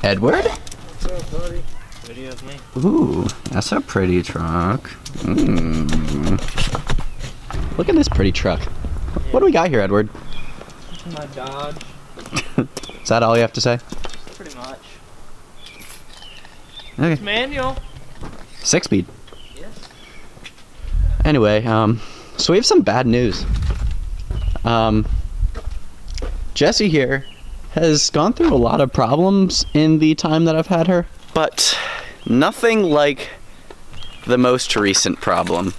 Edward? What's up, buddy? Video of me. Ooh, that's a pretty truck. Look at this pretty truck. What do we got here, Edward? My Dodge. Is that all you have to say? Pretty much. Okay. It's manual. 6-speed. Yes. Anyway, so we have some bad news. Jessie here has gone through a lot of problems in the time that I've had her, but nothing like the most recent problem.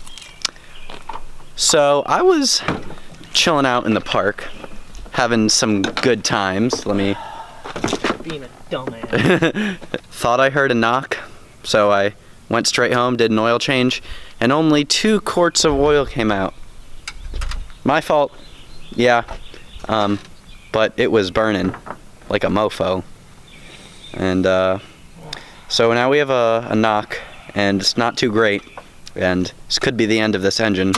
So I was chilling out in the park, having some good times. Being a dumbass. Thought I heard a knock, so I went straight home, did an oil change, and only 2 quarts of oil came out. My fault, yeah, but it was burning like a mofo. And so now we have a knock, and it's not too great, and this could be the end of this engine,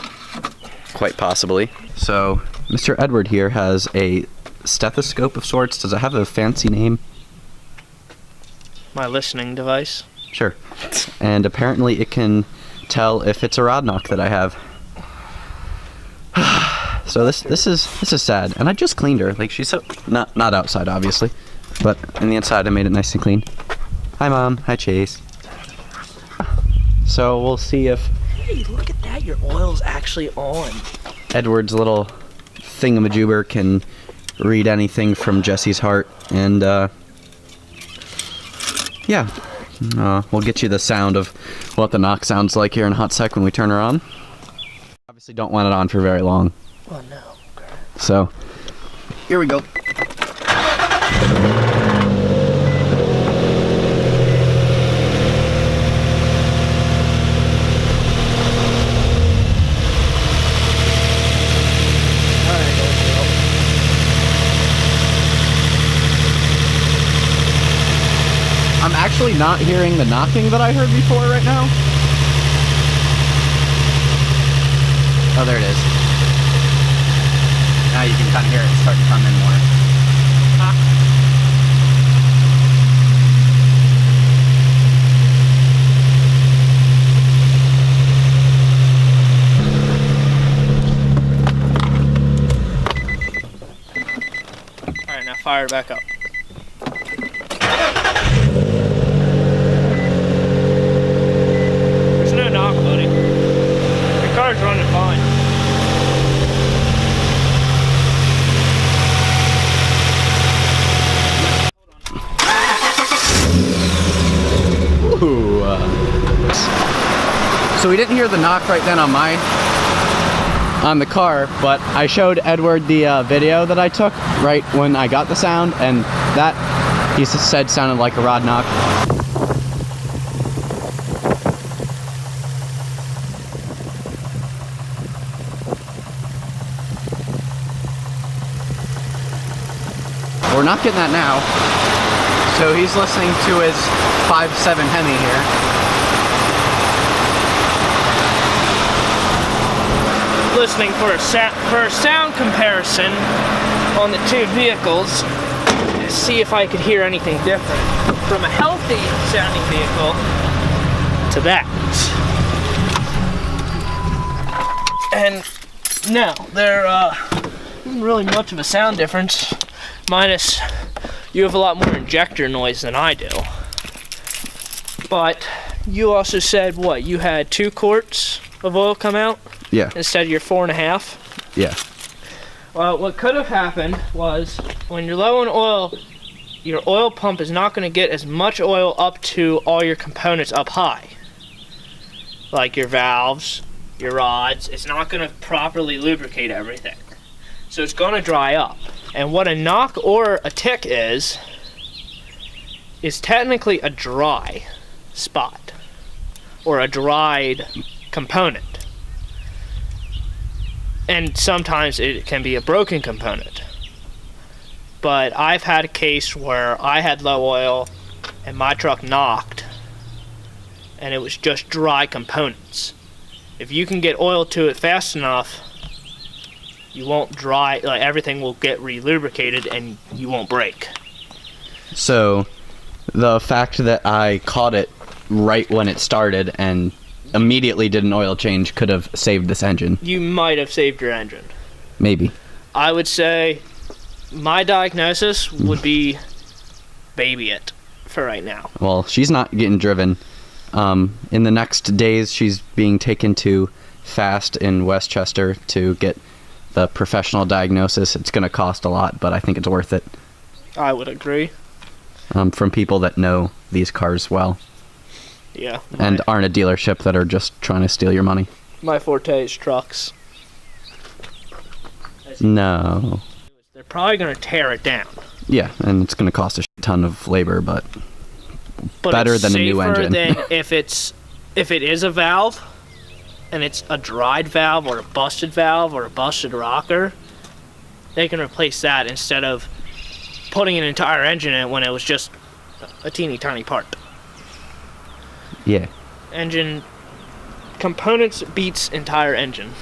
quite possibly. So Mr. Edward here has a stethoscope of sorts. Does it have a fancy name? My listening device. Sure. And apparently it can tell if it's a rod knock that I have. So this is sad. And I just cleaned her. Like, she's so not outside obviously, but in the inside I made it nice and clean. Hi Mom. Hi Chase. So we'll see if Hey, look at that! Your oil's actually on. Edward's little thingamajoober can read anything from Jessie's heart, and yeah, we'll get you the sound of what the knock sounds like here in a hot sec when we turn her on. Obviously don't want it on for very long. Oh no. Okay. So, here we go. I'm actually not hearing the knocking that I heard before right now. Oh, there it is. Now you can kind of hear it start to come in more. Alright, now fire it back up. There's no knock, buddy. Your car's running fine. Ooh, so we didn't hear the knock right then on the car, but I showed Edward the video that I took right when I got the sound, and that, he said, sounded like a rod knock. We're not getting that now. So he's listening to his 5.7 Hemi here. Listening for a sound comparison on the 2 vehicles to see if I could hear anything different from a healthy sounding vehicle to that. And no, there isn't really much of a sound difference, minus you have a lot more injector noise than I do. But you also said, what, you had 2 quarts of oil come out? Yeah. Instead of your 4.5? Yeah. Well, what could have happened was, when you're low on oil, your oil pump is not going to get as much oil up to all your components up high. Like your valves, your rods. It's not going to properly lubricate everything. So it's going to dry up. And what a knock or a tick is technically a dry spot. Or a dried component. And sometimes it can be a broken component. But I've had a case where I had low oil and my truck knocked and it was just dry components. If you can get oil to it fast enough, you won't dry, like everything will get re-lubricated and you won't break. So the fact that I caught it right when it started and immediately did an oil change could have saved this engine. You might have saved your engine. Maybe. I would say my diagnosis would be baby it for right now. Well, she's not getting driven. In the next days, she's being taken to FAST in Westchester to get the professional diagnosis. It's going to cost a lot, but I think it's worth it. I would agree. From people that know these cars well. Yeah. And aren't a dealership that are just trying to steal your money. My forte is trucks. No. They're probably going to tear it down. Yeah, and it's going to cost a shit ton of labor, but better it's than a new engine. Than if it is a valve, and it's a dried valve or a busted rocker, they can replace that instead of putting an entire engine in when it was just a teeny tiny part. Yeah. Engine components beats entire engine.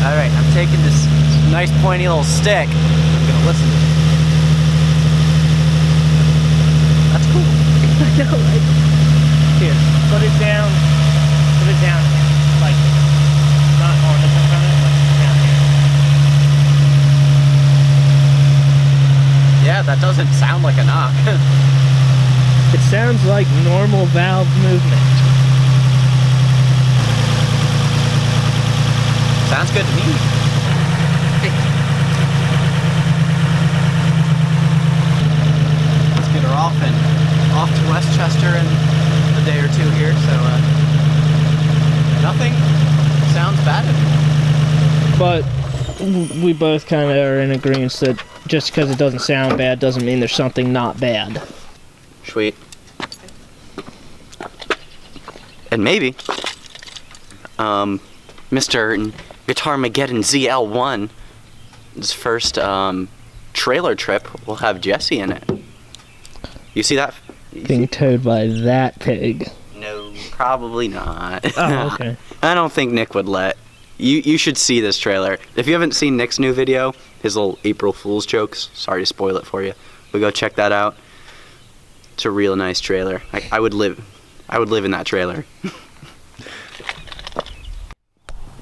Alright, I'm taking this nice pointy little stick. I'm gonna listen to it. That's cool. I know, right? Here, put it down, like, not on the component, but down here. Yeah, that doesn't sound like a knock. It sounds like normal valve movement. Sounds good to me. Let's get her off to Westchester in a day or two here, so nothing sounds bad anymore. But we both kind of are in agreement that just because it doesn't sound bad doesn't mean there's something not bad. Sweet. And maybe, Mr. Guitarmageddon ZL1, his first trailer trip will have Jesse in it. You see that? Being towed by that pig. No, probably not. Oh, okay. I don't think Nick would let. You should see this trailer. If you haven't seen Nick's new video, his little April Fool's jokes, sorry to spoil it for you, but go check that out. It's a real nice trailer. I would live in that trailer.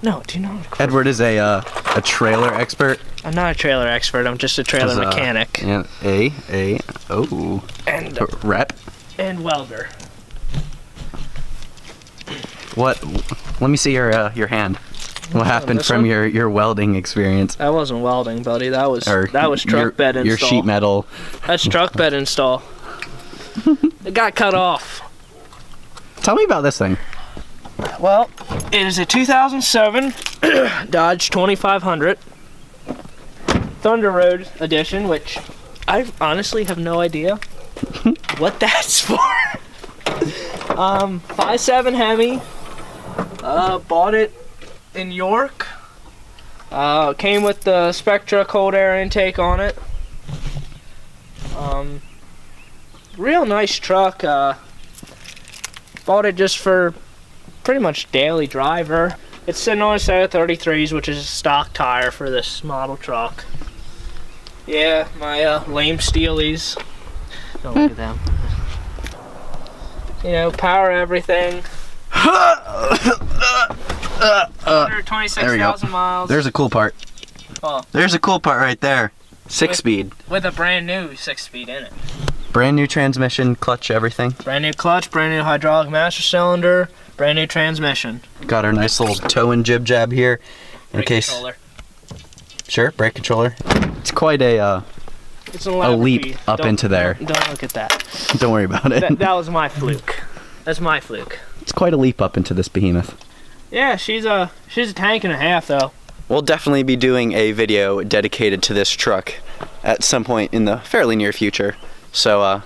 No, do you know? Edward is a trailer expert. I'm not a trailer expert. I'm just a trailer mechanic. And And rep. And welder. What? Let me see your hand. What happened from your welding experience? That wasn't welding, buddy. That was truck bed install. Your sheet metal. That's truck bed install. It got cut off. Tell me about this thing. Well, it is a 2007 Dodge 2500 Thunder Road edition, which I honestly have no idea what that's for. 5.7 Hemi. Bought it in York. Came with the Spectra cold air intake on it. Real nice truck. Bought it just for pretty much daily driver. It's sitting on a set of 33s, which is a stock tire for this model truck. Yeah, my lame steelies. Don't look at them. You know, power everything. 126,000 miles. There's a cool part. Oh. There's a cool part right there. 6-speed. With a brand new 6-speed in it. Brand new transmission, clutch, everything. Brand new clutch, brand new hydraulic master cylinder, brand new transmission. Got our nice little toe and jib jab here. In Brake case. controller. Sure, brake controller. It's quite a leap up into there. Don't look at that. Don't worry about it. That was my fluke. That's my fluke. It's quite a leap up into this behemoth. Yeah, she's a tank and a half though. We'll definitely be doing a video dedicated to this truck at some point in the fairly near future. So,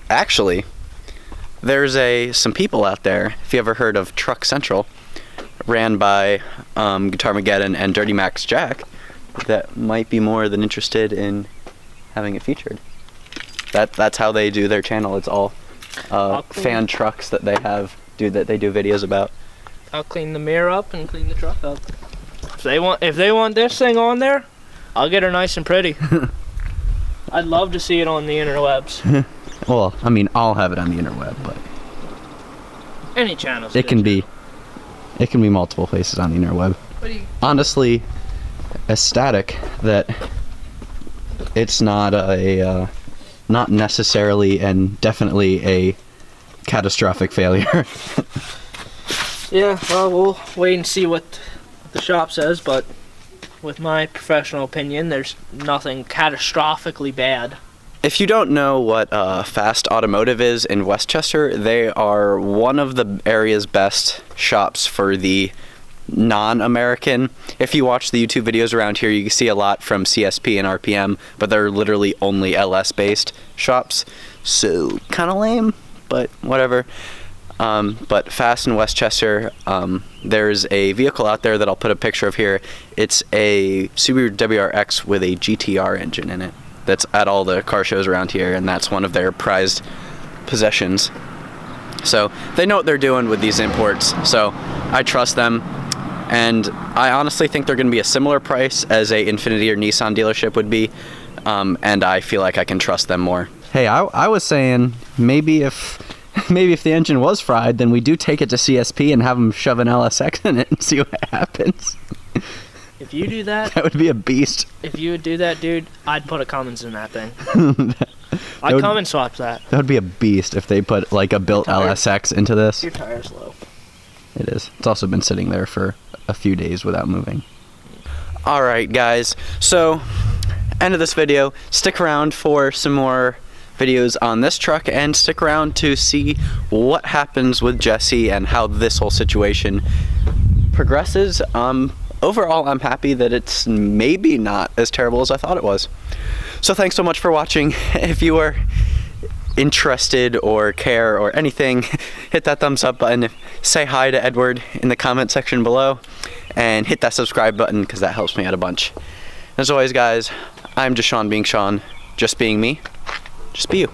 actually, there's some people out there, if you ever heard of Truck Central, ran by Guitarmageddon and Dirty Max Jack, that might be more than interested in having it featured. That's how they do their channel. It's all fan trucks that they have that they do videos about. I'll clean the mirror up and clean the truck up. If they want this thing on there, I'll get her nice and pretty. I'd love to see it on the interwebs. Well, I mean, I'll have it on the interweb, but any channels. it can be multiple places on the interweb. Honestly, ecstatic that it's not not necessarily and definitely a catastrophic failure. Yeah, well, we'll wait and see what the shop says, but with my professional opinion, there's nothing catastrophically bad. If you don't know what Fast Automotive is in Westchester, they are one of the area's best shops for the non-American. If you watch the YouTube videos around here, you can see a lot from CSP and RPM, but they're literally only LS-based shops, so kind of lame, but whatever. But Fast in Westchester, there's a vehicle out there that I'll put a picture of here. It's a Subaru WRX with a GTR engine in it. That's at all the car shows around here, and that's one of their prized possessions. So they know what they're doing with these imports, so I trust them. And I honestly think they're going to be a similar price as a Infiniti or Nissan dealership would be, and I feel like I can trust them more. Hey, I was saying maybe if the engine was fried, then we do take it to CSP and have them shove an LSX in it and see what happens. If you do that, that would be a beast. If you would do that, dude, I'd put a Cummins in that thing. I'd Cummins swap that. That would be a beast if they put like a built LSX into this. Your tire's low. It is. It's also been sitting there for a few days without moving. Alright guys, so end of this video. Stick around for some more videos on this truck, and stick around to see what happens with Jesse and how this whole situation progresses. Overall, I'm happy that it's maybe not as terrible as I thought it was. So thanks so much for watching. If you are interested or care or anything, hit that thumbs up button, say hi to Edward in the comment section below, and hit that subscribe button because that helps me out a bunch. As always guys, I'm just Seanbeingsean, just being me, just be you.